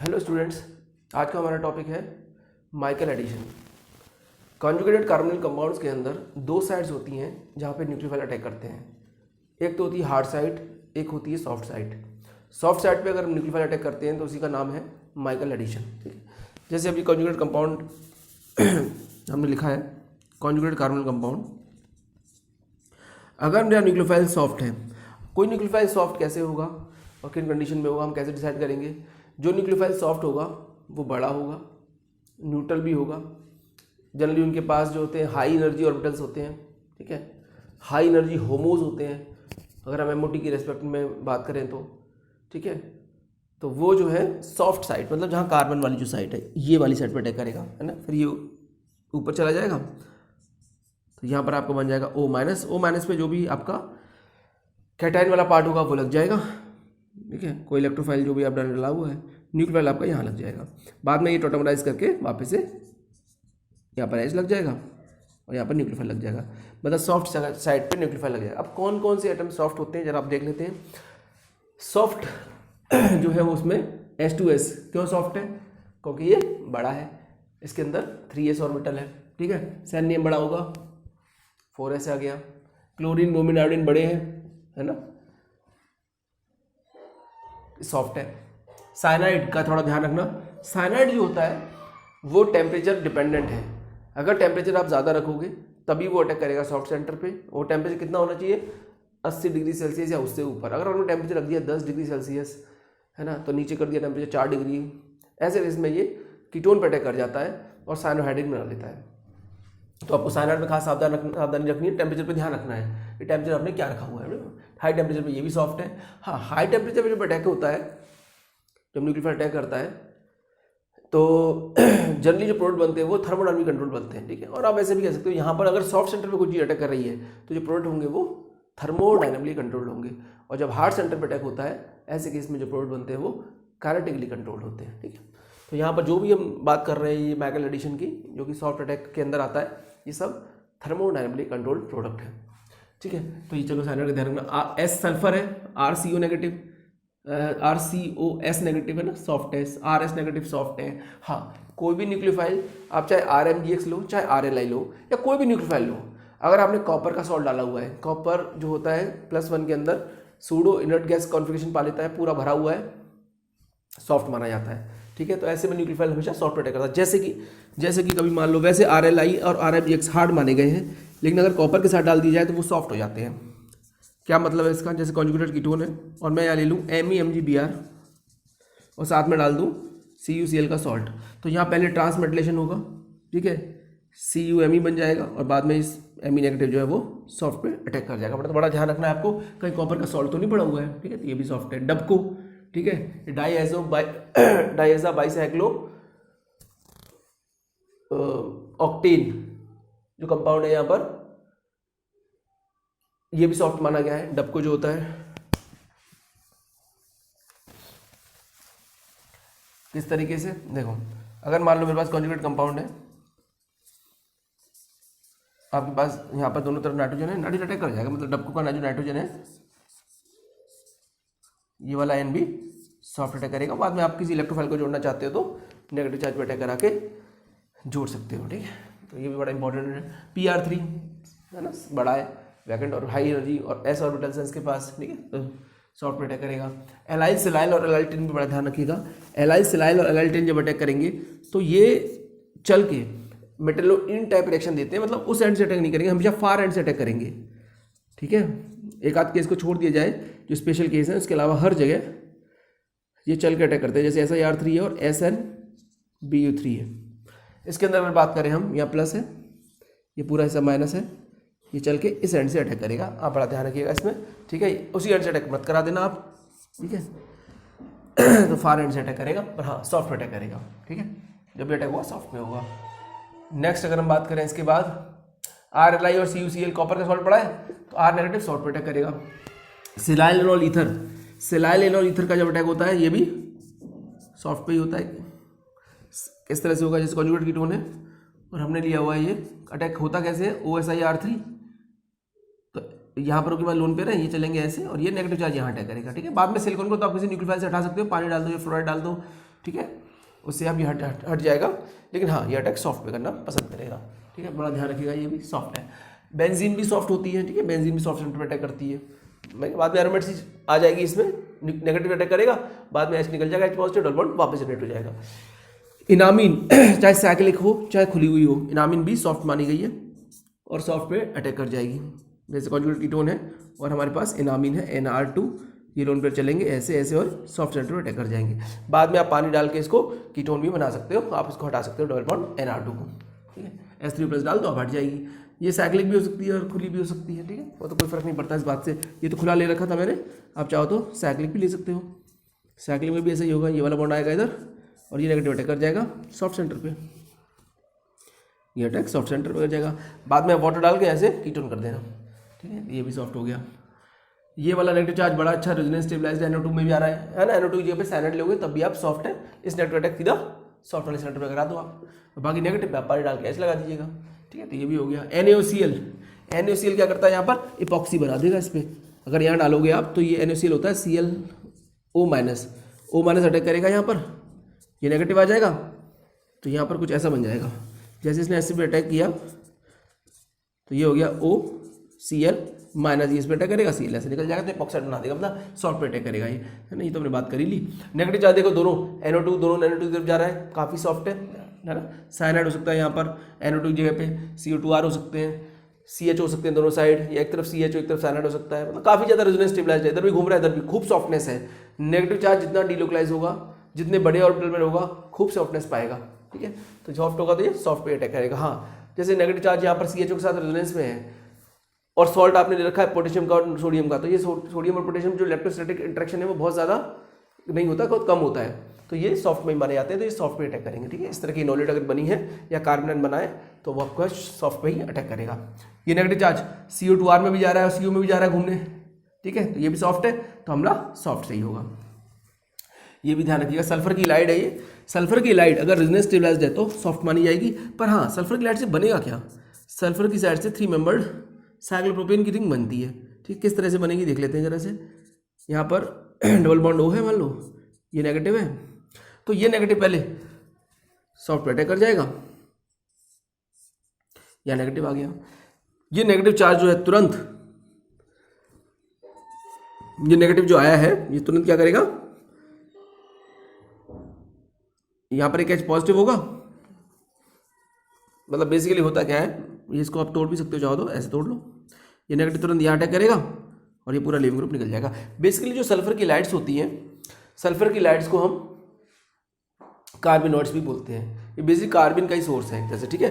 Hello students, आज का हमारा टॉपिक है Michael addition. Conjugated carbonyl compounds के अंदर दो साइड्स होती हैं जहाँ पे न्यूक्लियोफाइल अटैक करते हैं। एक तो होती है हार्ड साइड, एक होती है सॉफ्ट साइड। सॉफ्ट साइड पे अगर न्यूक्लियोफाइल अटैक करते हैं तो उसी का नाम है माइकल एडिशन। ठीक है, जैसे अभी कॉन्जुगेटेड कंपाउंड हमने लिखा है कॉन्जुगेटेड कार्बोनिल कंपाउंड। अगर मेरा न्यूक्लियोफाइल सॉफ्ट है, कोई न्यूक्लियोफाइल सॉफ्ट कैसे होगा और किन कंडीशन में होगा हम कैसे डिसाइड करेंगे। जो न्यूक्लियोफाइल सॉफ्ट होगा वो बड़ा होगा, न्यूट्रल भी होगा। जनरली उनके पास जो होते हैं हाई एनर्जी ऑर्बिटल्स होते हैं। ठीक है, हाई एनर्जी होमोज होते हैं अगर हम एमओटी की रेस्पेक्ट में बात करें तो। ठीक है, तो वो जो है सॉफ्ट साइड मतलब जहाँ कार्बन वाली जो साइड है ये वाली साइड पर अटैक करेगा, है ना। फिर ये ऊपर चला जाएगा तो यहाँ पर आपको बन जाएगा O-। पे जो भी आपका कैटायन वाला पार्ट होगा वो लग जाएगा। ठीक है, कोई इलेक्ट्रोफाइल जो भी आप डाला हुआ है, न्यूक्लियोफाइल आपका यहाँ लग जाएगा। बाद में ये टोटमराइज करके वापस से यहाँ पर एच लग जाएगा और यहाँ पर न्यूक्लियोफाइल लग जाएगा। मतलब सॉफ्ट साइड पे न्यूक्लियोफाइल लग जाएगा। अब कौन कौन से एटम सॉफ्ट होते हैं जरा आप देख लेते हैं। सॉफ्ट जो है वो उसमें H2S क्यों सॉफ्ट है, क्योंकि ये बड़ा है, इसके अंदर 3s ऑर्बिटल है। ठीक है, सैनियम बड़ा होगा, 4s आ गया। क्लोरीन, ब्रोमीन, आयोडीन बड़े हैं, है ना, सॉफ्ट है। साइनाइड का थोड़ा ध्यान रखना, साइनाइड जो होता है वो टेम्परेचर डिपेंडेंट है। अगर टेम्परेचर आप ज़्यादा रखोगे तभी वो अटैक करेगा सॉफ्ट सेंटर पे। वो टेम्परेचर कितना होना चाहिए, 80 डिग्री सेल्सियस या उससे ऊपर। अगर उन्होंने टेम्परेचर रख दिया 10 डिग्री सेल्सियस, है ना, तो नीचे कर दिया टेम्परेचर 4 डिग्री, ऐसे केस में ये कीटोन पे अटैक कर जाता है और साइनोहाइड्रिन बना देता है। तो आपको साइनाइड में खास सावधानी रखनी है, टेम्परेचर पे ध्यान रखना है कि टेम्परेचर आपने क्या रखा हुआ है। हाई टेम्परेचर पे ये भी सॉफ्ट है। हाँ, हाई टेम्परेचर पे जब अटैक होता है, जब न्यूक्लियोफाइल अटैक करता है तो जनरली जो प्रोडक्ट बनते हैं वो थर्मोडायनामिक कंट्रोल बनते हैं। ठीक है, और आप ऐसे भी कह सकते हो यहाँ पर अगर सॉफ्ट सेंटर पे कोई चीज़ अटैक कर रही है तो जो प्रोडक्ट होंगे वो थर्मोडायनामिकली कंट्रोल्ड होंगे। और जब हार्ड सेंटर पे अटैक होता है ऐसे केस में जो प्रोडक्ट बनते हैं वो काइनेटिकली कंट्रोल्ड होते हैं। ठीक है, तो यहाँ पर जो भी हम बात कर रहे हैं ये माइकल एडिशन की, जो कि सॉफ्ट अटैक के अंदर आता है, ये सब थर्मोडायनामिकली कंट्रोल्ड प्रोडक्ट है। ठीक है, तो ये चलो साइनाइड का ध्यान रखना। एस सल्फर है, RCO नेगेटिव, RCOS नेगेटिव है ना, सॉफ्ट है। RS नेगेटिव सॉफ्ट है। हाँ, कोई भी न्यूक्लियोफाइल आप चाहे RMGX लो चाहे RLI लो या कोई भी न्यूक्लियोफाइल लो, अगर आपने कॉपर का सॉल्ट डाला हुआ है, कॉपर जो होता है +1 के अंदर सूडो इनर्ट गैस कॉन्फिगरेशन पा लेता है, पूरा भरा हुआ है, सॉफ्ट माना जाता है। ठीक है, तो ऐसे में न्यूक्लियोफाइल हमेशा सॉफ्ट अटैक करता है। जैसे कि कभी मान लो वैसे RLI और RMGX हार्ड माने गए हैं, लेकिन अगर कॉपर के साथ डाल दिया जाए तो वो सॉफ्ट हो जाते हैं। क्या मतलब है इसका, जैसे कॉन्जुगेटेड कीटोन है और मैं यहाँ ले लूँ MEMgBr और साथ में डाल दूँ CuCl का सॉल्ट, तो यहाँ पहले ट्रांसमेटिलेशन होगा। ठीक है, CuMe बन जाएगा और बाद में इस Me नेगेटिव जो है वो सॉफ्ट पे अटैक कर जाएगा। मतलब बड़ा ध्यान रखना है आपको, कहीं कॉपर का सॉल्ट तो नहीं पड़ा हुआ है। ठीक है, तो ये भी सॉफ्ट है। डबको, ठीक है, डाइएज़ो बाइसाइक्लो ऑक्टेन जो कंपाउंड है यहाँ पर, ये भी सॉफ्ट माना गया है। डबको जो होता है किस तरीके से, देखो, अगर मान लो मेरे पास कॉन्जुगेट कंपाउंड है, आपके पास यहाँ पर दोनों तरफ नाइट्रोजन है, नाइट्रोजन अटैक कर जाएगा। मतलब डबको का जो नाइट्रोजन है ये वाला N भी सॉफ्ट अटैक करेगा। बाद में आप किसी इलेक्ट्रोफाइल को जोड़ना चाहते हो तो नेगेटिव चार्ज पे अटैक करा के जोड़ सकते हो। ठीक है, तो ये भी बड़ा इंपॉर्टेंट है। PR3 है ना, बड़ा है, वैकेंट और हाई एनर्जी और S ऑर्बिटल्स हैं इसके पास। ठीक है, तो सॉफ्ट पे अटैक करेगा। एलाइल सिलाइल और एलाइल्टिन भी बड़ा ध्यान रखिएगा। एलाइल सिलाइल और एलाइल्टिन जब अटैक करेंगे तो ये चल के मेटेलो इन टाइप रिएक्शन देते हैं। मतलब उस एंड से अटैक नहीं करेंगे, हमेशा फार एंड से अटैक करेंगे। ठीक है, एक आध केस को छोड़ दिया जाए जो स्पेशल केस है, उसके अलावा हर जगह ये चल के अटैक करते हैं। जैसे SiR3 है और SnBu3 है। इसके अंदर अगर बात करें हम, यहाँ प्लस है, ये पूरा हिस्सा माइनस है, ये चल के इस एंड से अटैक करेगा। आप बड़ा ध्यान रखिएगा इसमें। ठीक है, उसी एंड से अटैक मत करा देना आप। ठीक है, तो फार एंड से अटैक करेगा, पर हाँ सॉफ्ट पे अटैक करेगा। ठीक है, जब भी अटैक हुआ सॉफ्ट में होगा। नेक्स्ट अगर हम बात करें इसके बाद, RLI और CuCl कॉपर का सॉल्ट पड़ा है तो R नेगेटिव सॉफ्ट पे अटैक करेगा। Silyl anole ether, silyl anole ether का जब अटैक होता है ये भी सॉफ्ट पे ही होता है। किस तरह से होगा, जैसे कॉन्जुगेट कीटोन है और हमने लिया हुआ है, ये अटैक होता कैसे है, OSiR3, तो यहाँ पर उसके बाद लोन पे रहे, ये चलेंगे ऐसे और ये नेगेटिव चार्ज यहाँ अटैक करेगा। ठीक है, बाद में सिलिकॉन को तो आप किसी न्यूक्लियोफाइल से हटा सकते हो, पानी डाल दो या फ्लोराइड डाल दो, ठीक है, उससे अब ये हट जाएगा। लेकिन हाँ, ये अटैक सॉफ्ट पे करना पसंद करेगा। ठीक है, बड़ा ध्यान रखिएगा, ये भी सॉफ्ट है। बेंजीन भी सॉफ्ट होती है। ठीक है, बेंजीन भी सॉफ्ट सेंटर पे अटैक करती है। बाद में एरोमेटिक आ जाएगी, इसमें नेगेटिव अटैक करेगा, बाद में एच निकल जाएगा, एच पॉजिटिव, डबल बॉन्ड वापस जनरेट हो जाएगा। इनामीन चाहे साइक्लिक हो चाहे खुली हुई हो, इनामीन भी सॉफ्ट मानी गई है और सॉफ्ट पे अटैक कर जाएगी। जैसे कॉन्जुगेट कीटोन है और हमारे पास इनामीन है NR2, ये लोन पर चलेंगे ऐसे ऐसे और सॉफ्ट सेंटर पर अटैक कर जाएंगे। बाद में आप पानी डाल के इसको कीटोन भी बना सकते हो, आप इसको हटा सकते हो डबल बॉन्ड NR2 को। ठीक है, H3+ डाल दो, अब हट जाएगी। ये साइक्लिक भी हो सकती है और खुली भी हो सकती है। ठीक है, वो तो कोई फर्क नहीं पड़ता इस बात से। ये तो खुला ले रखा था मैंने, आप चाहो तो साइक्लिक भी ले सकते हो। साइक्लिक में भी ऐसा ही होगा, ये वाला बॉन्ड आएगा इधर और ये नेगेटिव अटैक कर जाएगा सॉफ्ट सेंटर पे, ये अटैक सॉफ्ट सेंटर पे कर जाएगा। बाद में वाटर डाल के ऐसे कीटोन कर देना। ठीक है, ये भी सॉफ्ट हो गया। ये वाला नेगेटिव चार्ज बड़ा अच्छा रेजोनेंस स्टेबलाइज्ड NO2 में भी आ रहा है ना। NO2 की जगह पे साइनाइड लोगे तब भी आप सॉफ्ट है। इस नेगेटिव अटैक सीधा सॉफ्ट वाले सेंटर पे करा दो आप, बाकी नेगेटिव पे आप पानी डाल के ऐसे लगा दीजिएगा। ठीक है, तो ये भी हो गया। NaOCl क्या करता है, यहाँ पर इपॉक्सी बना देगा इस पर। अगर यहाँ डालोगे आप तो ये NaOCl होता है ClO-, अटैक करेगा यहाँ पर, ये नेगेटिव आ जाएगा तो यहाँ पर कुछ ऐसा बन जाएगा। जैसे इसने एसिड पे अटैक किया तो ये हो गया OCl-, ये इस पर अटैक करेगा, Cl ऐसे निकल जाएगा तो इपॉक्साइड बना देगा, मतलब सॉफ्ट पे अटैक करेगा ये, है ना। ये तो हमने बात करी ली। नेगेटिव चार्ज देखो, दोनों NO2 की तरफ जा रहा है, काफ़ी सॉफ्ट है ना। साइनाइड हो सकता है यहाँ पर, NO2 की जगह पे CO2R हो सकते हैं, CH हो सकते हैं दोनों साइड, या एक तरफ CH हो एक तरफ साइनाइड हो सकता है। मतलब काफ़ी ज़्यादा रेजोनेंस स्टेबलाइज्ड है, इधर भी घूम रहा है इधर भी, खूब सॉफ्टनेस है। नेगेटिव चार्ज जितना डिलोकलाइज होगा, जितने बड़े ऑर्बिटल में होगा, खूब सॉफ्टनेस पाएगा। ठीक है, तो सॉफ्ट होगा तो ये सॉफ्ट पे अटैक करेगा। हाँ, जैसे नेगेटिव चार्ज यहाँ पर CHO के साथ रेजोनेंस में है और सॉल्ट आपने ले रखा है पोटेशियम का और सोडियम का, तो ये सोडियम और पोटेशियम जो इलेक्ट्रोस्टैटिक इंटरेक्शन है वो बहुत ज़्यादा नहीं होता, बहुत कम होता है, तो ये सॉफ्ट में माने जाते हैं, तो ये सॉफ्ट पे अटैक करेंगे। ठीक है, इस तरह की नॉलेज अगर बनी है या कार्बन बनाए तो वो आपको सॉफ्ट पे ही अटैक करेगा। ये नेगेटिव चार्ज CO2R में भी जा रहा है और CO में भी जा रहा है घूमने। ठीक है, तो ये भी सॉफ्ट है, तो हमला सॉफ्ट से ही होगा। ये भी ध्यान रखिएगा। सल्फर की लाइट है ये, सल्फर की लाइट अगर रेजोनेंस स्टेबलाइज्ड है तो सॉफ्ट मानी जाएगी। पर हाँ, सल्फर की लाइट से बनेगा क्या, सल्फर की साइड से 3 मेंबर्ड साइक्लोप्रोपेन की रिंग बनती है। ठीक, किस तरह से बनेगी देख लेते हैं जरा से। यहाँ पर डबल बॉन्ड O है, मान लो ये नेगेटिव है, तो ये नेगेटिव पहले सॉफ्ट पे अटैक कर जाएगा, या नेगेटिव आ गया। ये नेगेटिव चार्ज जो है तुरंत, ये नेगेटिव जो आया है ये तुरंत क्या करेगा, यहाँ पर एक H पॉजिटिव होगा। मतलब बेसिकली होता क्या है, ये इसको आप तोड़ भी सकते हो चाहो तो, ऐसे तोड़ लो। ये नेगेटिव तुरंत यहाँ अटैक करेगा और ये पूरा लिविंग ग्रुप निकल जाएगा। बेसिकली जो सल्फर की लाइट्स होती हैं, सल्फर की लाइट्स को हम कार्बिनॉइड्स भी बोलते हैं। ये बेसिक कार्बिन का ही सोर्स है एक तरह से। ठीक है,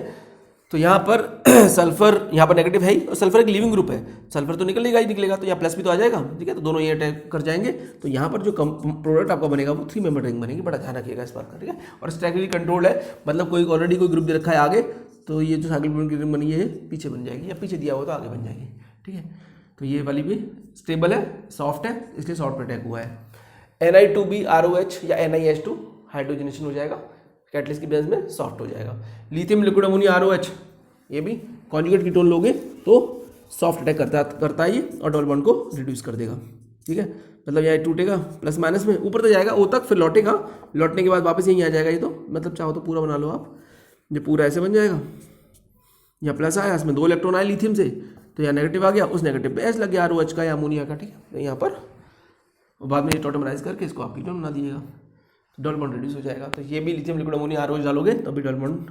तो यहाँ पर सल्फर यहाँ पर नेगेटिव है ही और सल्फर एक लिविंग ग्रुप है, सल्फर तो निकलेगा ही निकलेगा, तो यहाँ प्लस भी तो आ जाएगा। ठीक है, तो दोनों ये अटैक कर जाएंगे, तो यहाँ पर जो प्रोडक्ट आपका बनेगा वो 3 मेंबर रिंग बनेगी। बड़ा ध्यान रखिएगा इस बात का। ठीक है, और स्ट्रैटेजी कंट्रोल है, मतलब कोई ऑलरेडी कोई ग्रुप दे रखा है आगे, तो ये जो साइक्लोप्रोपेन की रिंग बनी है पीछे बन जाएगी, या पीछे दिया हुआ तो आगे बन जाएगी। ठीक है, तो ये वाली भी स्टेबल है, सॉफ्ट है, इसलिए सॉफ्ट पे अटैक हुआ है। Ni2BROH या NiH2 हाइड्रोजनेशन हो जाएगा, कैटलिस्ट की बेस में सॉफ्ट हो जाएगा। लिथियम लिक्विड अमोनिया ROH, ये भी कॉन्जुगेट कीटोन लोगे तो सॉफ्ट अटैक करता है ये, और डबल बॉन्ड को रिड्यूस कर देगा। ठीक है, मतलब यह टूटेगा प्लस माइनस में, ऊपर तो जाएगा O तक, फिर लौटेगा, लौटने के बाद वापस यहीं आ जाएगा। ये तो मतलब चाहो तो पूरा बना लो आप, ये पूरा ऐसे बन जाएगा। यहाँ प्लस आया, इसमें 2 इलेक्ट्रॉन आए लिथियम से, तो यहाँ नेगेटिव आ गया, उस नेगेटिव पे H लग गया ROH का या अमोनिया का। ठीक है, तो यहाँ पर बाद में ये टोटमराइज करके इसको आप कीटोन बना दीजिएगा, तो डबल बॉन्ड रिड्यूस हो जाएगा। तो ये भी लिथियम लिक्विड अमोनिया ROH डालोगे तब भी double bond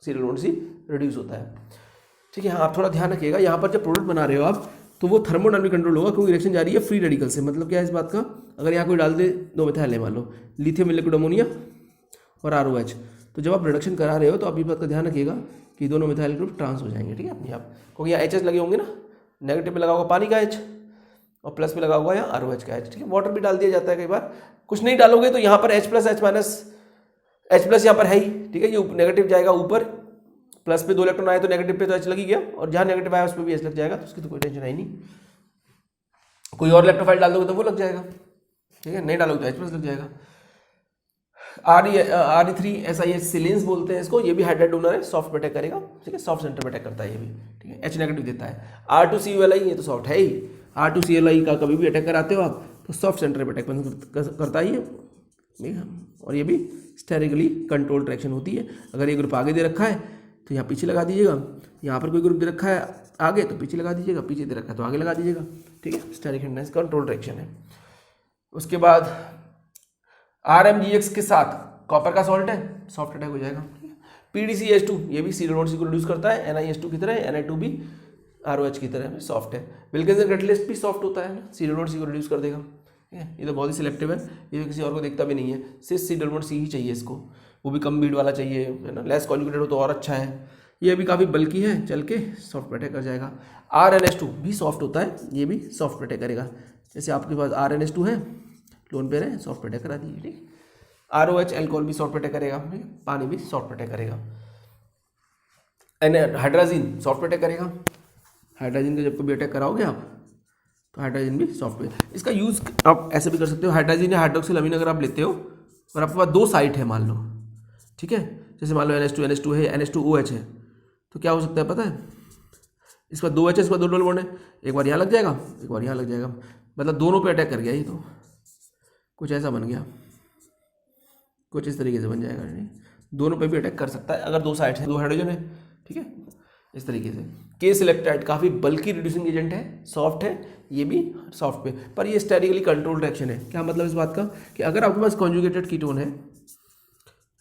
serial bond C reduce होता है। ठीक है, आप थोड़ा ध्यान रखिएगा, यहाँ पर जब प्रोडक्ट बना रहे हो आप, तो वो थर्मोडायनामिक कंट्रोल होगा, क्योंकि रिएक्शन जा रही है फ्री रेडिकल से। मतलब क्या है इस बात का, अगर यहाँ कोई डाल दे 2 मिथाइल है, मान लो लिथियम लिक्विड अमोनिया और ROH, तो जब आप रिडक्शन करा रहे हो तो आप ये बात का ध्यान रखिएगा कि दोनों मिथाइल ग्रुप ट्रांस हो जाएंगे। ठीक है, अपने आप, क्योंकि यहाँ HH लगे होंगे ना, नेगेटिव में लगा होगा पानी का H और प्लस में लगा हुआ है ROH का H। ठीक है, वाटर भी डाल दिया जाता है कई बार, कुछ नहीं डालोगे तो यहाँ पर H+, H- यहाँ पर है ही। ठीक है, ये नेगेटिव जाएगा ऊपर, प्लस पे 2 इलेक्ट्रॉन आए तो नेगेटिव पे तो H लग ही गया, और जहाँ नेगेटिव आया उस पर भी H लग जाएगा, तो उसकी तो कोई टेंशन है नहीं। कोई और इलेक्ट्रोफाइल डाल दोगे तो वो लग जाएगा। ठीक है, नहीं डालोगे तो H+ लग जाएगा। RE3SiH सिलेंस बोलते हैं इसको, ये भी हाइड्राइड डोनर है, सॉफ्ट पे अटैक करेगा। ठीक है, सॉफ्ट सेंटर पे अटैक करता है ये भी। ठीक है, H नेगेटिव देता है। R2CuLi, ये तो सॉफ्ट है ही, R2CuLi का कभी भी अटैक कराते हो आप तो सॉफ्ट सेंटर पे अटैक करता ही है, ठीक है, और ये भी स्टेरिकली कंट्रोल ट्रैक्शन होती है। अगर ये ग्रुप आगे दे रखा है तो यहाँ पीछे लगा दीजिएगा, यहाँ पर कोई ग्रुप दे रखा है आगे तो पीछे लगा दीजिएगा, पीछे दे रखा है तो आगे लगा दीजिएगा। ठीक है, स्टेरिक हिंड्रेंस कंट्रोल ट्रैक्शन है। उसके बाद RMGX के साथ कॉपर का सॉल्ट है, सॉफ्ट अटैक हो जाएगा। PDCH2 ये भी सीरियल बॉन्ड को रिड्यूस करता है, NiH2 की तरह, Na2 भी ROH की तरह सॉफ्ट है। विल्किंसन कैटलिस्ट भी सॉफ्ट होता है ना, सीरियल बॉन्ड को रिड्यूस कर देगा। ठीक है, ये तो बहुत ही सिलेक्टिव है, ये तो किसी और को देखता भी नहीं है, सिर्फ सीरियल बॉन्ड ही चाहिए इसको, वो भी कम बीड वाला चाहिए, है ना, लेस कॉन्जुगेटेड हो तो और अच्छा है। ये भी काफ़ी बल्कि है, चल के सॉफ्ट अटैक कर जाएगा। RNH2 भी सॉफ्ट होता है, ये भी सॉफ्ट अटैक करेगा। जैसे आपके पास RNH2 है, लोन पे है, सॉफ्ट अटैक करा दीजिए। ठीक, ROH एल्कोहल भी सॉफ्ट अटैक करेगा, पानी भी सॉफ्ट अटैक करेगा। हाइड्राजीन सॉफ्ट अटैक करेगा। हाइड्राजीन का जब कभी अटैक कराओगे आप तो हाइड्राजीन भी सॉफ्ट पे। इसका यूज़ आप ऐसे भी कर सकते हो, हाइड्राजीन या हाइड्रोक्सिल अमीन अगर आप लेते हो और आपके पास 2 साइट है मान लो, ठीक है, जैसे मान लो NH2 है, NH2OH है, तो क्या हो सकता है पता है, इस पर 2 H है, इस पर 2 डबल बॉन्ड है, एक बार यहाँ लग जाएगा, एक बार यहाँ लग जाएगा, मतलब दोनों पे अटैक कर गया। ये तो कुछ ऐसा बन गया, कुछ इस तरीके से बन जाएगा, नहीं दोनों पे भी अटैक कर सकता है अगर 2 साइड है, 2 हाइड्रोजन है। ठीक है, इस तरीके से। के सिलेक्टाइड काफ़ी बल्कि रिड्यूसिंग एजेंट है, सॉफ्ट है, ये भी सॉफ्ट पे, पर ये स्टेरिकली कंट्रोल ट्रैक्शन है। क्या मतलब इस बात का कि अगर आपके पास कॉन्जुगेटेड कीटोन है,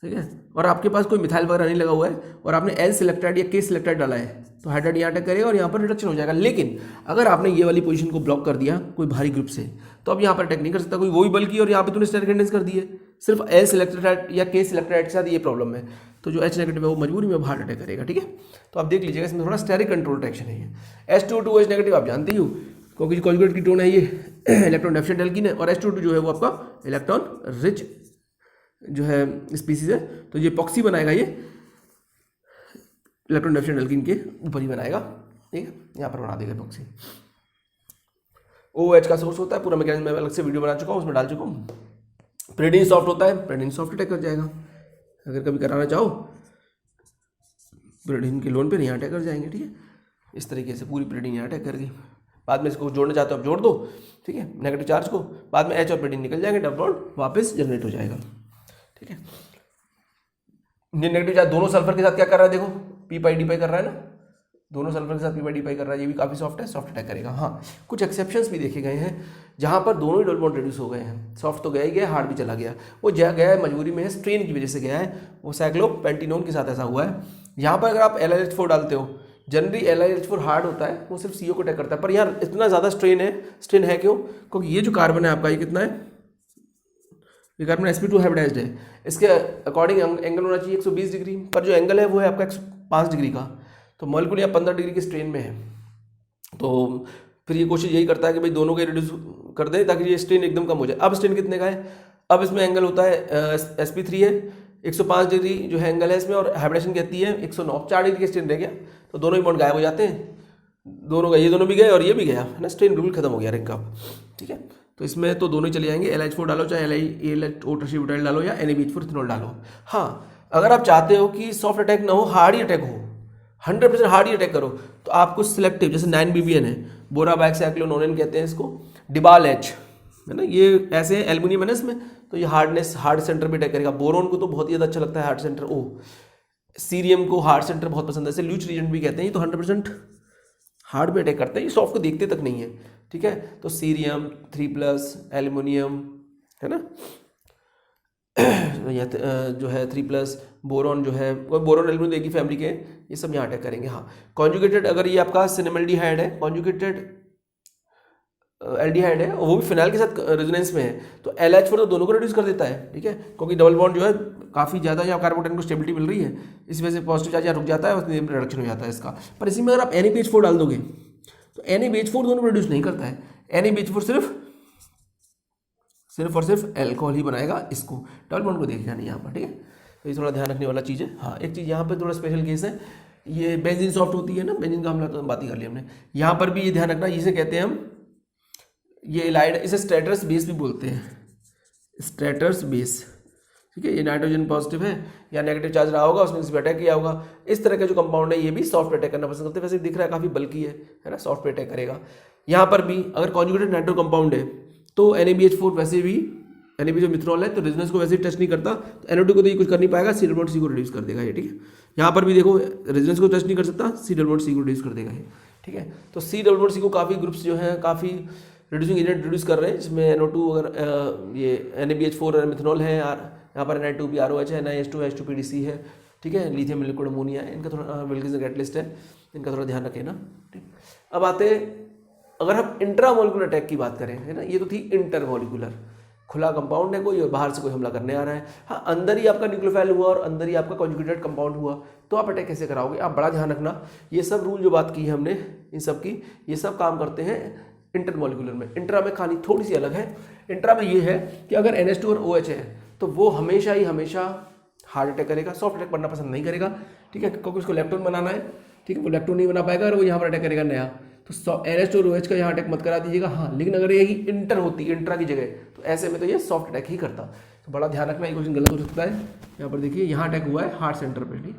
ठीक है, और आपके पास कोई मिथाइल वगैरह नहीं लगा हुआ है और आपने L सिलेक्टाइड या K सिलेक्टाइड डाला है तो हाइड्राइड यहाँ अटैक करेगा और यहाँ पर रिडक्शन हो जाएगा। लेकिन अगर आपने ये वाली पोजीशन को ब्लॉक कर दिया कोई भारी ग्रुप से तो अब यहाँ पर अटैक नहीं कर सकता कोई, वो भी बल्कि, और यहाँ पे तूने स्टेरिक हिंड्रेंस कर दी है। सिर्फ L सिलेक्टाइड या K सिलेक्टाइड के साथ ये प्रॉब्लम है, तो जो H नेगेटिव है वो मजबूरी में हार्ट अटैक करेगा। ठीक है, तो आप देख लीजिएगा इसमें थोड़ा स्टेरिक कंट्रोल ट्रैक्शन है। ये H2O2H नेगेटिव आप जानते ही हो, क्योंकि कॉन्जुगेट कीटोन है ये, इलेक्ट्रॉन डेफिशिएंट एल्कीन है, और H2O2 जो है वो आपका इलेक्ट्रॉन रिच जो है स्पीसीज है, तो ये पॉक्सी बनाएगा, ये इलेक्ट्रॉन डेफिशिएंट एल्कीन के ऊपर ही बनाएगा। ठीक है, यहाँ पर बना देगा पॉक्सी। OH का सोर्स होता है, पूरा मैकेनिज्म मैं अलग से वीडियो बना चुका हूँ, उसमें डाल चुका हूँ। प्रेडिन सॉफ्ट होता है, प्रेडिन सॉफ्ट अटैक कर जाएगा, अगर कभी कराना चाहो प्रेडिन के लोन पे यहाँ अटैक कर जाएंगे। ठीक है, इस तरीके से पूरी प्रेडिन यहाँ अटैक कर गई। बाद में इसको जोड़ना चाहते हो आप जोड़ दो, ठीक है, नेगेटिव चार्ज को, बाद में H और प्रेडिन निकल जाएंगे, डबल बॉन्ड वापस जनरेट हो जाएगा। ठीक है, ये नेगेटिव चार्ज दोनों सल्फर के साथ क्या कर रहा है, देखो p/d5 कर रहा है ना, दोनों सल्फर के साथ p/d5 कर रहा है, ये भी काफ़ी सॉफ्ट है, सॉफ्ट अटैक करेगा। हाँ, कुछ एक्सेप्शंस भी देखे गए हैं जहाँ पर दोनों ही डबल बॉन्ड रिड्यूस हो गए हैं, सॉफ्ट तो गया ही गया, हार्ड भी चला गया, वो गया है मजबूरी में है, स्ट्रेन की वजह से गया है, वो साइक्लोपेंटिनोन के साथ ऐसा हुआ है। यहाँ पर अगर आप LiH4 डालते हो, जनरली LiH4 हार्ड होता है, वो सिर्फ CO को अटैक करता है, पर यार इतना ज़्यादा स्ट्रेन है क्यों, क्योंकि ये जो कार्बन है आपका, ये कितना है, ये कार्बन sp2 हाइब्रिडाइज्ड है, इसके अकॉर्डिंग एंगल होना चाहिए 120 डिग्री, पर जो एंगल है वो है आपका 105 डिग्री का, तो मॉलिक्यूल या 15 डिग्री के स्ट्रेन में है। तो फिर ये कोशिश यही करता है कि भाई दोनों को रिड्यूस कर दे ताकि ये स्ट्रेन एकदम कम हो जाए। अब स्ट्रेन कितने का है, अब इसमें एंगल होता है sp3 है, 105 डिग्री जो है एंगल है इसमें, और हाइब्रिडेशन कहती है 109, 4 डिग्री के स्ट्रेन रह गया, तो दोनों ही बॉन्ड गायब हो जाते हैं, दोनों का, ये दोनों भी गए और ये भी गया, है ना, स्ट्रेन बिल्कुल खत्म हो गया रिंग का। ठीक है, तो इसमें तो दोनों ही चले जाएंगे, LiH4 डालो चाहे LiO टर्शियल डालो या NaBH4 इथेनॉल डालो। हाँ, अगर आप चाहते हो कि सॉफ्ट अटैक ना हो, हार्ड ही अटैक हो, 100% हार्ड ही अटैक करो, तो आपको सिलेक्टिव, जैसे 9BBN है, बोराबाइक्साइक्लोनोनिन कहते हैं इसको, डिबाल H है ना, ये ऐसे एल्युमिनियम है ना इसमें, तो ये हार्ड सेंटर पे अटैक करेगा। बोरोन को तो बहुत ही ज़्यादा अच्छा लगता है हार्ड सेंटर, सीरियम को हार्ड सेंटर बहुत पसंद है, इसे ल्यूच रीजन भी कहते हैं, ये तो 100% हार्ड पे अटैक करते हैं, ये सॉफ्ट को देखते तक नहीं है। ठीक है, तो सीरियम 3+, एल्युमिनियम है ना, जो है 3+, बोरॉन जो है, बोरॉन एल्युमिनियम एक ही फैमिली के, ये सब यहाँ अटैक करेंगे। हाँ, कॉन्जुगेटेड अगर ये आपका सिनेमल्डिहाइड है, कॉन्जुगेटेड एल्डिहाइड है, और वो भी फिनाइल के साथ रेजोनेंस में है, तो LiH4 तो दोनों को रिड्यूस कर देता है। ठीक है, क्योंकि डबल बॉन्ड जो है काफ़ी ज़्यादा यहाँ कार्बोटेन को स्टेबिलिटी मिल रही है, इस वजह से पॉजिटिव चार्ज यहाँ रुक जाता है, उसमें रिडक्शन हो जाता है इसका। पर इसी में अगर आप NaBH4 डाल दोगे तो NaBH4 दोनों प्रोड्यूस नहीं करता है, NaBH4 सिर्फ और सिर्फ एल्कोहल ही बनाएगा, इसको डबल बॉन्ड को देखना नहीं यहाँ पर। ठीक है, तो ये थोड़ा ध्यान रखने वाला चीज़ है। हाँ, एक चीज़ यहाँ पर थोड़ा स्पेशल केस है, ये बेंजीन सॉफ्ट होती है ना, बेंजीन का हमला तो बात ही कर लिया हमने, यहाँ पर भी ये ध्यान रखना, इसे कहते हैं हम, ये एलाइड, इसे स्ट्रेटस बेस भी बोलते हैं, स्ट्रेटस बेस। ठीक है, ये नाइट्रोजन पॉजिटिव है या नेगेटिव चार्ज रहा होगा, उसने इस पर अटैक किया होगा, इस तरह का जो कंपाउंड है ये भी सॉफ्ट पे अटैक करना पसंद करते हैं। वैसे दिख रहा है काफ़ी बल्कि है ना, सॉफ्ट पे अटैक करेगा। यहाँ पर भी अगर कॉन्जुगेटेड नाइट्रो कंपाउंड है तो NaBH4 वैसे भी जो मिथनॉल है तो रेजोनेंस को वैसे ही टच नहीं करता, तो NO2 को तो ये कुछ कर नहीं पाएगा, C को रिड्यूस कर देगा ये, ठीक है। यहाँ पर भी देखो रेजोनेंस को टच नहीं कर सकता, C को रिड्यूस कर देगा ये, ठीक है। तो C को काफ़ी ग्रुप्स जो हैं काफ़ी रिड्यूसिंग एजेंट रिड्यूस कर रहे हैं, जिसमें NO2 अगर ये NaBH4 मिथनॉल है, यहाँ पर Ni2PROH है, NiH2 H2PDC है, ठीक है, लिथियम लिक्विड अमोनिया है, इनका थोड़ा विल्किंसन कैटलिस्ट है, इनका थोड़ा ध्यान रखें ना, ठीक। अब आते अगर हम इंट्रामोलिकुलर अटैक की बात करें, है ना, ये तो थी इंटरमोलिकुलर, खुला कंपाउंड है कोई और बाहर से कोई हमला करने आ रहा है। हाँ, अंदर ही आपका न्यूक्लियोफाइल हुआ और अंदर ही आपका कॉन्जुगेटेड कंपाउंड हुआ, तो आप अटैक कैसे कराओगे? आप बड़ा ध्यान रखना, ये सब रूल जो बात की है हमने इन सब की, ये सब काम करते हैं इंटरमोलिकुलर में। इंट्रा में कहानी थोड़ी सी अलग है। इंट्रा में ये है कि अगर NH2 और OH है तो वो हमेशा ही हमेशा हार्ट अटैक करेगा, सॉफ्ट अटैक बनना पसंद नहीं करेगा, ठीक है, क्योंकि उसको इलेक्ट्रॉन बनाना है, ठीक है, वो इलेक्ट्रॉन नहीं बना पाएगा और वो यहाँ पर अटैक करेगा नया, तो NH2 और OH का यहाँ अटैक मत करा दीजिएगा। हाँ, लेकिन अगर यही इंटर होती, इंट्रा की जगह, तो ऐसे में तो ये सॉफ्ट अटैक ही करता। तो बड़ा ध्यान रखना, ये क्वेश्चन गलत हो सकता है। यहाँ पर देखिए यहाँ अटैक हुआ है हार्ट सेंटर पे, ठीक,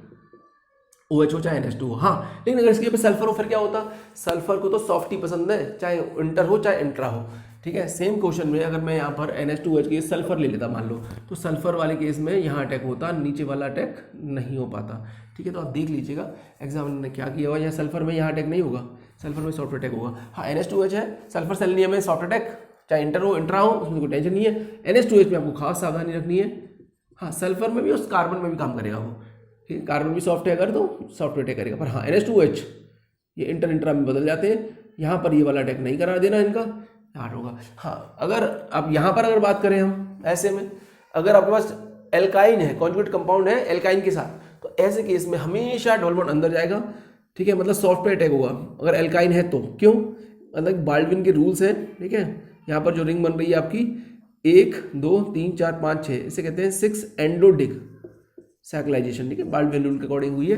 OH हो चाहे NH2 हो। हाँ, लेकिन अगर इसके पे सल्फर हो फिर क्या होता? सल्फर को तो सॉफ्ट ही पसंद है, चाहे इंटर हो चाहे इंट्रा हो, ठीक है। सेम क्वेश्चन में अगर मैं यहाँ पर NH2OH के सल्फर ले लेता मान लो, तो सल्फर वाले केस में यहाँ अटैक होता, नीचे वाला अटैक नहीं हो पाता, ठीक है। तो आप देख लीजिएगा एग्जामिनर ने क्या किया हुआ, यहाँ सल्फर में यहाँ अटैक नहीं होगा, सल्फर में सॉफ्ट अटैक होगा। हाँ, NH2OH है, सल्फर सेलेनियम में सॉफ्ट अटैक, चाहे इंटर हो इंट्रा हो, उसमें कोई टेंशन नहीं है। NH2OH में आपको खास सावधानी रखनी है। हाँ, सल्फर में भी और कार्बन में भी काम करेगा वो, ठीक है, कार्बन भी सॉफ्ट है अगर तो सॉफ्ट अटैक करेगा। पर हाँ, NH2OH ये इंटर इंट्रा में बदल जाते हैं, यहाँ पर ये वाला अटैक नहीं करा देना इनका, हार्ड होगा। हाँ, अगर अब यहाँ पर अगर बात करें हम ऐसे में, अगर आपके पास एल्काइन है, कॉन्जुगेट कंपाउंड है एल्काइन के साथ, तो ऐसे केस में हमेशा डबल बॉन्ड अंदर जाएगा, ठीक है, मतलब सॉफ्ट पे अटैक होगा अगर एल्काइन है तो। क्यों? मतलब बाल्डविन के रूल्स हैं, ठीक है। यहाँ पर जो रिंग बन रही है आपकी 1 2 3 4 5 6, इसे कहते हैं 6 एंडोडिग सैक्लाइजेशन, ठीक है, बाल्डविन रूल के अकॉर्डिंग हुई है।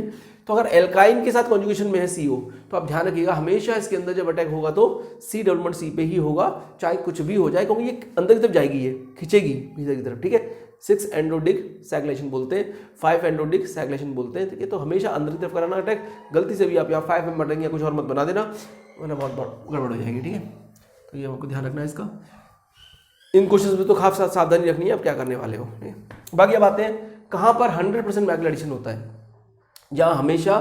तो अगर एल्काइन के साथ कॉन्जुगेशन में है CO, तो आप ध्यान रखिएगा हमेशा इसके अंदर जब अटैक होगा तो C पे ही होगा, चाहे कुछ भी हो जाए, क्योंकि ये अंदर की तरफ जाएगी, ये खिंचेगी भीतर की तरफ, ठीक है। 6 एंडोडिग सैक्लेशन बोलते हैं, 5 एंडोडिग सैक्लेशन बोलते हैं, ठीक है। तो हमेशा अंदर की तरफ कराना अटैक, गलती से भी आप यहाँ 5 में मटेंगे या कुछ और मत बना देना, वरना बहुत गड़बड़ हो जाएगी, ठीक है। तो ये आपको ध्यान रखना है इसका, इन क्वेश्चन में तो खास सावधानी रखनी है आप क्या करने वाले हो। बाकी अब आते हैं कहाँ पर 100% मैकुलर एडिशन होता है, जहाँ हमेशा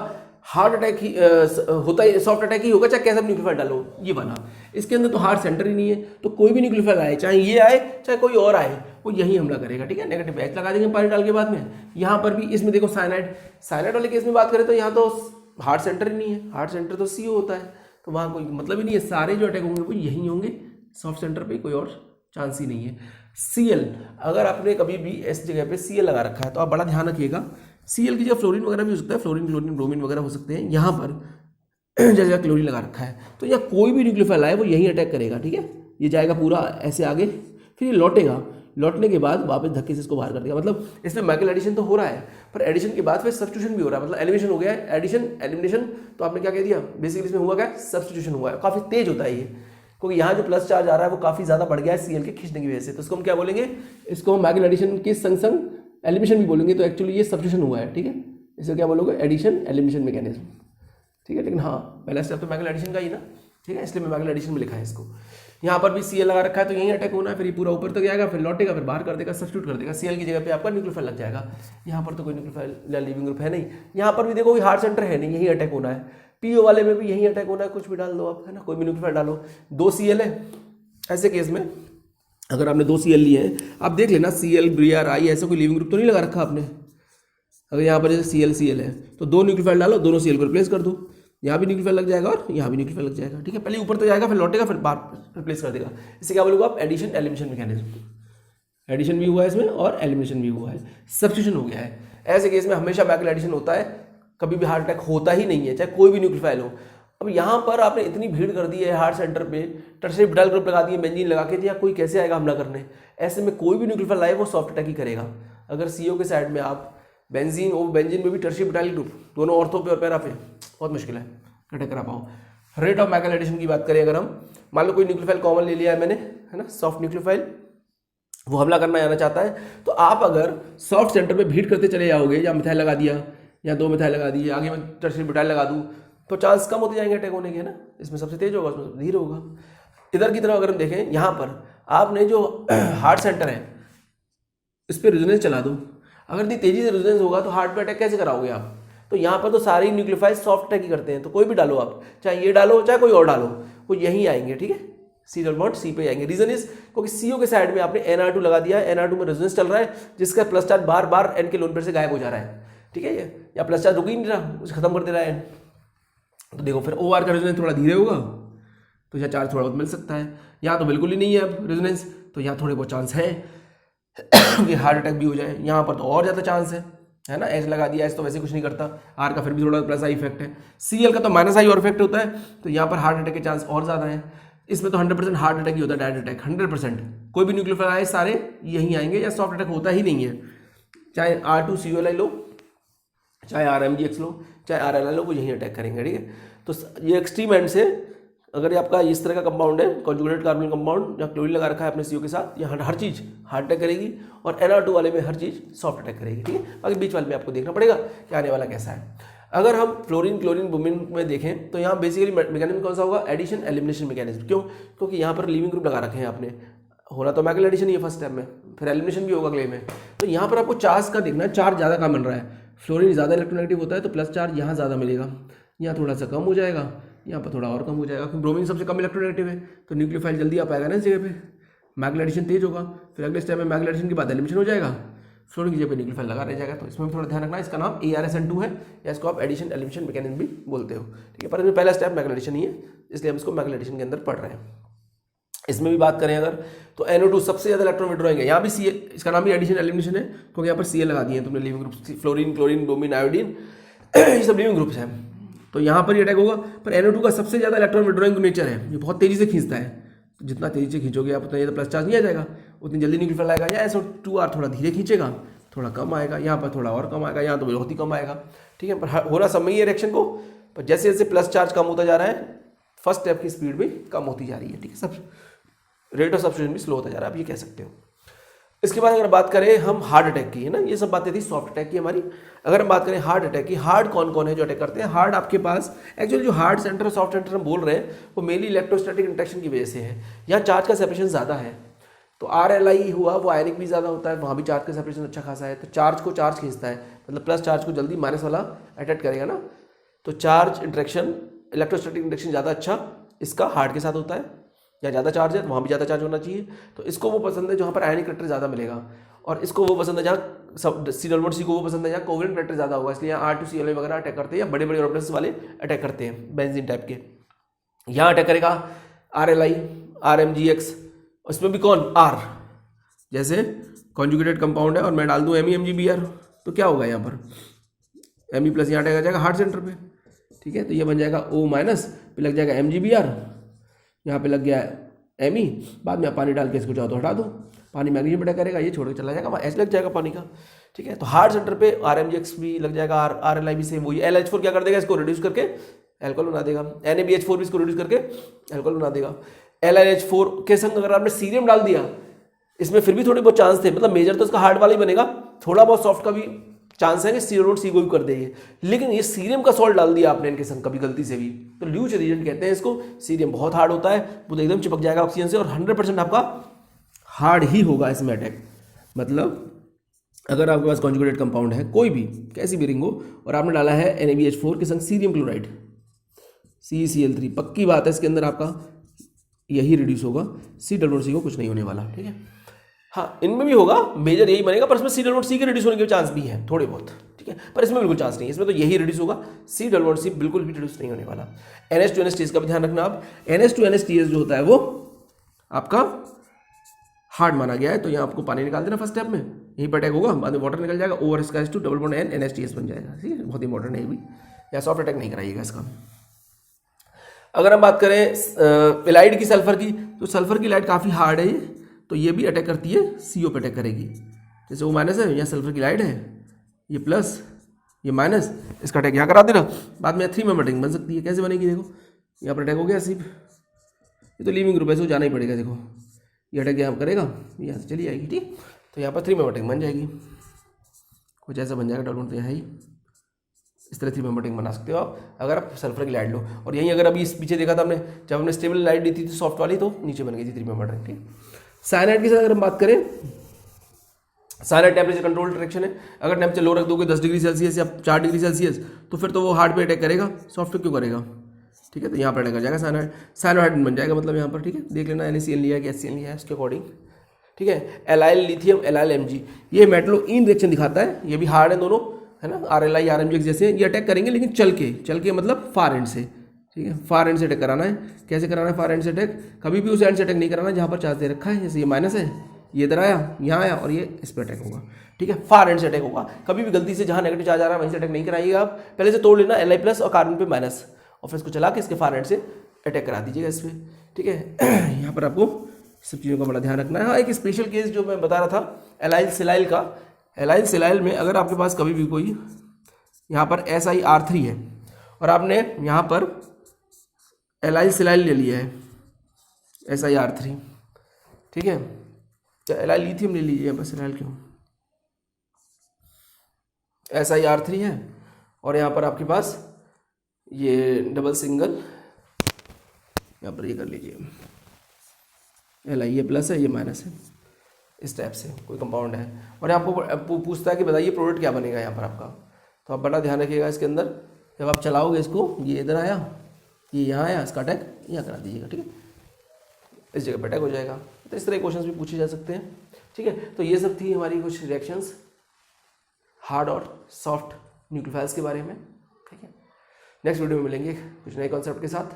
हार्ट अटैक ही होता है, सॉफ्ट अटैक ही होगा, चाहे कैसा भी न्यूक्लियोफाइल डालो, ये बना। इसके अंदर तो हार्ट सेंटर ही नहीं है, तो कोई भी न्यूक्लियोफाइल आए, चाहे ये आए चाहे कोई और आए, वो यही हमला करेगा, ठीक है। नेगेटिव H लगा देंगे पानी डाल के बाद में। यहाँ पर भी इसमें देखो साइनाइड वाले केस में बात करें तो यहाँ तो हार्ट सेंटर ही नहीं है, हार्ट सेंटर तो CO होता है, तो वहाँ कोई मतलब ही नहीं है, सारे जो अटैक होंगे वो यही होंगे सॉफ्ट सेंटर पर, कोई और चांस ही नहीं है। Cl, अगर आपने कभी भी इस जगह पे Cl लगा रखा है तो आप बड़ा ध्यान रखिएगा, Cl की जगह फ्लोरीन वगैरह भी हो सकता है, फ्लोरीन क्लोरीन ब्रोमीन वगैरह हो सकते हैं। यहाँ पर जैसे क्लोरीन लगा रखा है तो यहाँ कोई भी न्यूक्लियोफाइल आए वो यही अटैक करेगा, ठीक है। ये जाएगा पूरा ऐसे आगे, फिर ये लौटेगा, लौटने के बाद वापस धक्के से इसको बाहर कर देगा। मतलब इसमें मैकुलर एडिशन तो हो रहा है, पर एडिशन के बाद फिर सब्स्टिट्यूशन भी हो रहा है, मतलब एलिमिनेशन हो गया है, एडिशन एलिमिनेशन, तो आपने क्या कह दिया, बेसिकली इसमें हुआ क्या, सब्स्टिट्यूशन हुआ है। काफ़ी तेज होता है ये, क्योंकि यहाँ जो प्लस चार्ज आ रहा है वो काफ़ी ज़्यादा बढ़ गया है Cl के खींचने की वजह से, तो इसको हम क्या बोलेंगे, इसको मैकुलर एडिशन के संग संग एलिमिनेशन भी बोलेंगे। तो एक्चुअली ये सब्स्टिट्यूशन हुआ है, ठीक है, इसे क्या बोलोगे, एडिशन एलिमिनेशन मैकेनिज्म, ठीक है। लेकिन हाँ, पहला स्टेप तो मैकुलर एडिशन का ही ना, ठीक है, इसलिए मैं मैकुलर एडिशन में लिखा है इसको। यहाँ पर भी Cl लगा रखा है तो यहीं अटैक होना है, फिर ये पूरा ऊपर तक जाएगा, फिर लौटेगा, फिर बाहर कर देगा, सब्स्टिट्यूट कर देगा, Cl की जगह पे आपका न्यूक्लियोफाइल लग जाएगा। यहाँ पर तो कोई न्यूक्लियोफाइल या लिविंग ग्रुप है नहीं, यहाँ पर भी देखो हार्ट सेंटर है नहीं, यही अटैक होना है। PO वाले में भी यही अटैक होना है, कुछ भी डाल दो आप, है ना, कोई भी न्यूक्लियोफाइल डालो। 2 Cl है, ऐसे केस में अगर आपने 2 Cl लिए हैं, आप देख लेना Cl Br I ऐसा कोई लिविंग ग्रुप तो नहीं लगा रखा आपने। अगर यहाँ पर जैसे Cl है तो 2 न्यूक्लियोफाइल डालो, दोनों Cl को रिप्लेस कर दो, यहाँ भी न्यूक्लियोफाइल लग जाएगा और यहाँ भी न्यूक्लियोफाइल लग जाएगा, ठीक है। पहले ऊपर तो जाएगा, फिर लौटेगा, फिर बाहर रिप्लेस कर देगा। इसे क्या बोलोगे आप, एडिशन एलिमिनेशन मैकेनिज्म। एडिशन भी हुआ है इसमें और एलिमिनेशन भी हुआ है, सब्स्टिट्यूशन हो गया है। ऐसे केस में हमेशा मैकुलर एडिशन होता है, कभी भी हार्ट अटैक होता ही नहीं है, चाहे कोई भी न्यूक्लियोफाइल हो। अब यहाँ पर आपने इतनी भीड़ कर दी है हार्ट सेंटर पे, टर्शियरी ब्यूटाइल ग्रुप लगा दिए, बेंजीन लगा के, यहाँ कोई कैसे आएगा हमला करने। ऐसे में कोई भी न्यूक्लियोफाइल आए वो सॉफ्ट अटैक ही करेगा। अगर CO के साइड में आप बेंजीन, वो बेंजीन में भी टर्शियरी ब्यूटाइल ग्रुप, दोनों ऑर्थो पे और पैरा पे, बहुत मुश्किल है अटैक करा पाओ। रेट ऑफ मैकुलर एडिशन की बात करें अगर हम, मान लो कोई न्यूक्लियोफाइल कॉमन ले लिया है मैंने, है ना, सॉफ्ट न्यूक्लियोफाइल, वो हमला करना आना चाहता है, तो आप अगर सॉफ्ट सेंटर पे भीड़ करते चले जाओगे, या मिथाइल लगा दिया या 2 मिथाइल लगा दिए, आगे मैं टर्शियरी ब्यूटाइल लगा दूँ, तो चांस कम होते जाएंगे अटैक होने के, है ना। इसमें सबसे तेज होगा, उसमें धीरे होगा। इधर की तरफ अगर हम देखें, यहाँ पर आपने जो हार्ट सेंटर है, इस पर रेजोनेंस चला दो, अगर इतनी तेजी से रेजोनेंस होगा तो हार्ट पे अटैक कैसे कराओगे आप? तो यहाँ पर तो सारे न्यूक्लियोफाइल सॉफ्ट अटैक ही करते हैं, तो कोई भी डालो आप, चाहे ये डालो चाहे कोई और डालो, वो यहीं आएंगे, ठीक है, सी डबल बॉन्ड सी पे आएंगे। रीजन इज क्योंकि सीओ के साइड में आपने NR2 लगा दिया है, NR2 में रेजोनेंस चल रहा है, जिसका प्लस चार्ज बार बार N के लोन पेयर से गायब हो जा रहा है, ठीक है, ये या प्लस चार्ज रुक ही नहीं रहा, उसे खत्म कर दे रहा है N। तो देखो फिर OR का रेजोनेंस थोड़ा धीरे होगा तो यहाँ चार्ज थोड़ा बहुत मिल सकता है, यहाँ तो बिल्कुल ही नहीं है अब रेजोनेंस, तो यहाँ थोड़े बहुत चांस है कि हार्ट अटैक भी हो जाए। यहाँ पर तो और ज़्यादा चांस है ना, एच लगा दिया, एच तो वैसे कुछ नहीं करता, आर का फिर भी थोड़ा प्लस आई इफेक्ट है, सीएल का तो माइनस आई और इफेक्ट होता है, तो यहाँ पर हार्ट अटैक के चांस और ज़्यादा है। इसमें तो 100% हार्ट अटैक ही होता है, डायरेक्ट अटैक 100%, कोई भी न्यूक्लियोफाइल आए सारे यहीं आएंगे, या सॉफ्ट अटैक होता ही नहीं है, चाहे R2COLI लो, चाहे RMGX लो, चाहे RLI लो, वो यहीं अटैक करेंगे, ठीक है। तो ये एक्सट्रीम एंड से अगर ये आपका इस तरह का कंपाउंड है, कॉन्जुगेटेड कार्बोनिल कंपाउंड या क्लोरीन लगा रखा है अपने CO के साथ, यहाँ हर चीज़ हार्ट अटैक करेगी, और NR2 वाले में हर चीज़ सॉफ्ट अटैक करेगी, ठीक है। बाकी बीच वाले में आपको देखना पड़ेगा कि आने वाला कैसा है। अगर हम फ्लोरीन क्लोरीन ब्रोमीन में देखें तो यहाँ बेसिकली मैकेनिज्म कौन सा होगा, एडिशन एलिमिनेशन मैकेनिज्म। क्यों? क्योंकि यहाँ पर लीविंग ग्रुप लगा रखे हैं आपने, होना तो मैकेनिकल एडिशन ही है फर्स्ट स्टेप में, फिर एलिमिनेशन भी होगा अगले में। तो यहाँ पर आपको चार्ज का देखना है, चार्ज ज़्यादा का मिल रहा है, फ्लोरीन ज़्यादा इलेक्ट्रोनेगेटिव होता है तो प्लस चार्ज यहाँ ज़्यादा मिलेगा, यहाँ थोड़ा सा कम हो जाएगा, यहाँ पर थोड़ा और कम हो जाएगा, क्योंकि ब्रोमीन सबसे कम इलेक्ट्रोनेगेटिव है, तो न्यूक्लियोफाइल जल्दी आ पाएगा ना इस जगह पे, मैकेनिकल एडिशन तेज होगा, फिर अगले स्टेप में मैकेनिकल एडिशन के बाद एलिमिनेशन हो जाएगा, फ्लोरीन की जगह पे न्यूक्लियोफाइल लगा रह जाएगा। तो इसमें भी थोड़ा ध्यान रखना, इसका नाम ARSN2 है, या इसको आप एडिशन एलिमिनेशन मैकेनिज्म भी बोलते हो, ठीक है। पर इसमें पहला स्टेप मैकेनिकल एडिशन ही है, इसलिए हम इसको मैकेनिकल एडिशन के अंदर पढ़ रहे हैं। इसमें भी बात करें अगर तो NO2 सबसे ज़्यादा इलेक्ट्रॉन विड्रॉइंग है, यहाँ भी Cl, इसका नाम भी एडिशन एलिमिनेशन है, क्योंकि यहाँ पर Cl लगा दिए हैं तुमने leaving group, fluorine chlorine bromine iodine ये सब लिविंग ग्रुप्स हैं, तो यहाँ पर ये अटैक होगा। पर NO2 का सबसे ज़्यादा इलेक्ट्रॉन विड्रॉइंग नेचर है, ये बहुत तेज़ी से खींचता है, तो जितना तेज़ी से खींचोगे आप उतना ये तो प्लस चार्ज नहीं आ जाएगा, उतनी जल्दी न्यूक्लियोफाइल आएगा, या SO2R थोड़ा धीरे खींचेगा, थोड़ा कम आएगा, यहाँ पर थोड़ा और कम आएगा, यहाँ तो बहुत ही कम आएगा, ठीक है। पर हो रहा समय ही है रिएक्शन को, पर जैसे जैसे प्लस चार्ज कम होता जा रहा है, फर्स्ट स्टेप की स्पीड भी कम होती जा रही है, ठीक है, सब रेट ऑफ सब्स्टिट्यूशन भी स्लो होता जा रहा है, आप ये कह सकते हो। इसके बाद अगर बात करें हम हार्ट अटैक की, है ना, ये सब बातें थी सॉफ्ट अटैक की हमारी। अगर हम बात करें हार्ट अटैक की, हार्ट कौन कौन है जो अटैक करते हैं? हार्ट आपके पास एक्चुअली जो हार्ट सेंटर और सॉफ्ट सेंटर हम बोल रहे हैं वो मेनली इलेक्ट्रोस्टैटिक इंटरेक्शन की वजह से है, यहाँ चार्ज का सेपरेशन ज़्यादा है। तो RLI हुआ वो आयनिक भी ज़्यादा होता है, वहाँ भी चार्ज का सेपरेशन अच्छा खासा है, तो चार्ज को चार्ज खींचता है, मतलब प्लस चार्ज को जल्दी माइनस वाला अटैक करेगा ना, तो चार्ज इंटरेक्शन इलेक्ट्रोस्टैटिक इंटरेक्शन ज़्यादा अच्छा इसका हार्ट के साथ होता है, या ज़्यादा चार्ज है तो वहाँ भी ज़्यादा चार्ज होना चाहिए। तो इसको वो पसंद है जहाँ पर आयनिक करेक्टर ज़्यादा मिलेगा, और इसको वो पसंद है जहाँ C को वो पसंद है जहाँ कोवेलेंट करेक्टर ज़्यादा होगा, इसलिए यहाँ R2COLI वगैरह अटैक करते हैं, या बड़े बड़े ऑर्बिटल्स वाले अटैक करते हैं बेंजीन टाइप के। यहाँ अटैक करेगा RLI RMGX, उसमें भी कौन R, जैसे कॉन्जुगेटेड कंपाउंड है और मैं डाल दूँ MeMgBr, तो क्या होगा यहाँ पर Me प्लस यहाँ अटैक आ जाएगा हार्ट सेंटर पे, ठीक है, तो ये बन जाएगा O माइनस, फिर लग जाएगा MgBr, यहाँ पे लग गया Me, बाद में आप पानी डाल के इसको चाहो तो हटा दो, पानी मैग्नीशियम अटैक करेगा, ये छोड़ के चला जाएगा, H लग जाएगा पानी का, ठीक है। तो हार्ट सेंटर पे RMGX भी लग जाएगा, RLI भी सेम वही, LH4 क्या कर देगा, इसको रिड्यूस करके एल्कोहल बना देगा, NaBH4 भी इसको रिड्यूस करके एल्कोहल बना देगा। LiH4 के संग अगर आपने सीरियम डाल दिया, इसमें फिर भी थोड़े बहुत चांस थे, मतलब मेजर तो इसका हार्ड वाला ही बनेगा, थोड़ा बहुत सॉफ्ट का भी चांस है कि C को भी कर देंगे, लेकिन ये सीरियम का सॉल्ट डाल दिया आपने इनके संग कभी गलती से भी, तो ल्यूच रिएजेंट कहते हैं इसको। सीरियम बहुत हार्ड होता है, वो एकदम चिपक जाएगा ऑक्सीजन से, और 100% आपका हार्ड ही होगा इसमें अटैक। मतलब अगर आपके पास कॉन्जुगेटेड कंपाउंड है कोई भी, कैसी भी रिंग हो, और आपने डाला है NaBH4 के संग सीरियम क्लोराइड CeCl3, पक्की बात है इसके अंदर आपका यही रिड्यूस होगा, C को कुछ नहीं होने वाला, ठीक है। हाँ, इनमें भी होगा, मेजर यही बनेगा, पर इसमें C के रिड्यूस होने के चांस भी है थोड़े बहुत, ठीक है, पर इसमें बिल्कुल चांस नहीं है, इसमें तो यही रिड्यूस होगा, C बिल्कुल भी रिड्यूस नहीं होने वाला। NH2NH का भी ध्यान रखना आप, NH2NH जो होता है वो आपका हार्ड माना गया है, तो यहाँ आपको पानी निकाल देना फर्स्ट स्टेप में, यहीं पर अटैक होगा, बाद में वाटर निकल जाएगा, OR इसका H2 double bond N NH2 बन जाएगा, ठीक है, बहुत इंपॉर्टेंट है भी, या सॉफ्ट अटैक नहीं कराइएगा इसका। अगर हम बात करें इलाइड की सल्फर की, तो सल्फर की इलाइड काफ़ी हार्ड है, तो ये भी अटैक करती है CO पे अटैक करेगी, जैसे वो माइनस है, यहाँ सल्फर की लाइट है, ये प्लस ये माइनस, इसका अटैक यहाँ करा देना, बाद में 3 मेंबर रिंग बन सकती है। कैसे बनेगी देखो, यहाँ पर अटैक हो गया सिर्फ, ये तो लिविंग ग्रुप है, इसको जाना ही पड़ेगा, देखो ये अटैक यहाँ करेगा, यहाँ से चली आएगी, ठीक, तो यहाँ पर 3 मेंबर रिंग बन जाएगी, कुछ ऐसा बन जाएगा डबल, तो यहाँ ही इस तरह 3 मेंबर रिंग बना सकते हो आप अगर आप सल्फर की लाइट लो। और यहीं अगर अभी इस पीछे देखा था हमने, जब हमने स्टेबल लाइट दी थी सॉफ्ट वाली, तो नीचे बन गई थी 3 मेंबर रिंग, ठीक। साइनाइड के साथ अगर हम बात करें, साइनाइड टेम्परेचर कंट्रोल रिएक्शन है। अगर टेम्परेचर लो रख दोगे 10 डिग्री सेल्सियस या 4 डिग्री सेल्सियस तो फिर तो वो हार्ड पे अटैक करेगा, सॉफ्ट पे क्यों करेगा? ठीक है, तो यहाँ पर अटैक कर जाएगा साइनाइड, साइनाइड बन जाएगा मतलब यहाँ पर। ठीक है, देख लेना NaCl लिया है कि HCl लिया है उसके अकॉर्डिंग। ठीक है, एलाइल लिथियम एलाइल Mg, ये मेटलो इन रिएक्शन दिखाता है, ये भी हार्ड है दोनों, है ना, RLi RMg जैसे ये अटैक करेंगे लेकिन चल के मतलब फार एंड से। ठीक है, फार एंड से अटैक कराना है। कैसे कराना है फार एंड से अटैक? कभी भी उस एंड से अटैक नहीं कराना जहाँ पर चार्ज दे रखा है, जैसे ये माइनस है, ये इधर आया, यहाँ आया और ये इस पर अटैक होगा। ठीक है, फार एंड से अटैक होगा। कभी भी गलती से जहाँ नेगेटिव चार्ज आ रहा है वहीं से अटैक नहीं कराइएगा आप, पहले से तोड़ लेना Li प्लस और कार्बन पे माइनस, और फिर इसको चला के इसके फार एंड से अटैक करा दीजिएगा इस पर। ठीक है, यहाँ पर आपको सब चीज़ों का बड़ा ध्यान रखना है। हाँ, एक स्पेशल केस जो मैं बता रहा था एलाइल सिलाइल का, एलाइल सिलाइल में अगर आपके पास कभी भी कोई यहाँ पर SiR3 है और आपने यहाँ पर एलाइल सिलाइल ले लिया है SiR3, ठीक है, क्या एलाइल लिथियम ले लीजिए, बस एलाइल क्यों, SiR3 है और यहाँ पर आपके पास ये डबल सिंगल, यहाँ पर ये कर लीजिए Li, ये प्लस है ये माइनस है, इस टाइप से कोई कंपाउंड है और आपको पूछता है कि बताइए प्रोडक्ट क्या बनेगा यहाँ पर आपका, तो आप बड़ा ध्यान रखिएगा इसके अंदर। जब आप चलाओगे इसको, ये इधर आया, ये यहाँ आया, इसका अटैक यहाँ करा दीजिएगा। ठीक है, इस जगह पर अटैक हो जाएगा। तो इस तरह के क्वेश्चंस भी पूछे जा सकते हैं। ठीक है, तो ये सब थी हमारी कुछ रिएक्शंस हार्ड और सॉफ्ट न्यूक्लियोफाइल्स के बारे में। ठीक है, नेक्स्ट वीडियो में मिलेंगे कुछ नए कॉन्सेप्ट के साथ।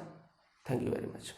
Thank you very much.